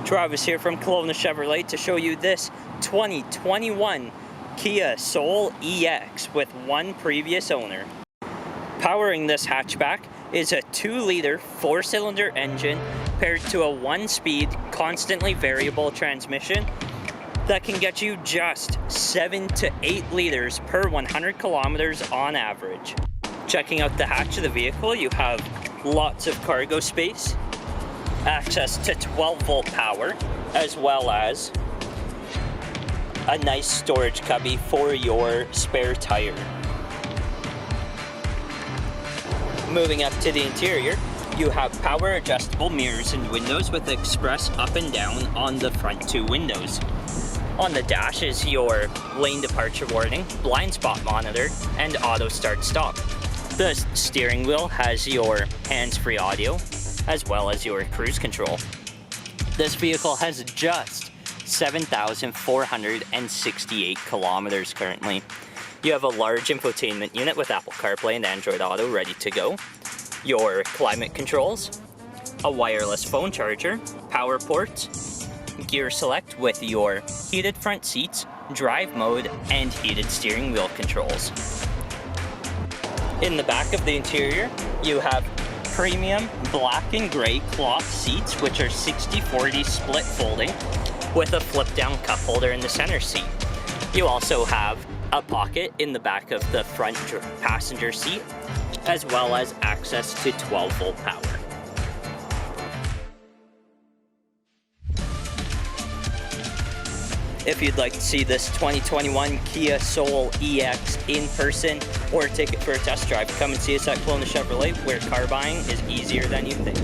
Travis here from Kelowna Chevrolet to show you this 2021 Kia Soul EX with one previous owner. Powering this hatchback is a 2-liter 4-cylinder engine paired to a 1-speed, constantly variable transmission that can get you just 7 to 8 liters per 100 kilometers on average. Checking out the hatch of the vehicle, you have lots of cargo space, access to 12-volt power, as well as a nice storage cubby for your spare tire. Moving up to the interior, you have power adjustable mirrors and windows with express up and down on the front 2 windows. On the dash is your lane departure warning, blind spot monitor, and auto start stop. The steering wheel has your hands-free audio, as well as your cruise control. This vehicle has just 7,468 kilometers currently. You have a large infotainment unit with Apple Carplay and Android Auto ready to go, your climate controls, a wireless phone charger, power ports, gear select with your heated front seats, drive mode, and heated steering wheel controls. In the back of the interior, you have premium black and gray cloth seats, which are 60/40 split folding with a flip down cup holder in the center seat. You also have a pocket in the back of the front passenger seat, as well as access to 12-volt power. If you'd like to see this 2021 Kia Soul EX in person or take it for a test drive, come and see us at Kelowna Chevrolet, where car buying is easier than you think.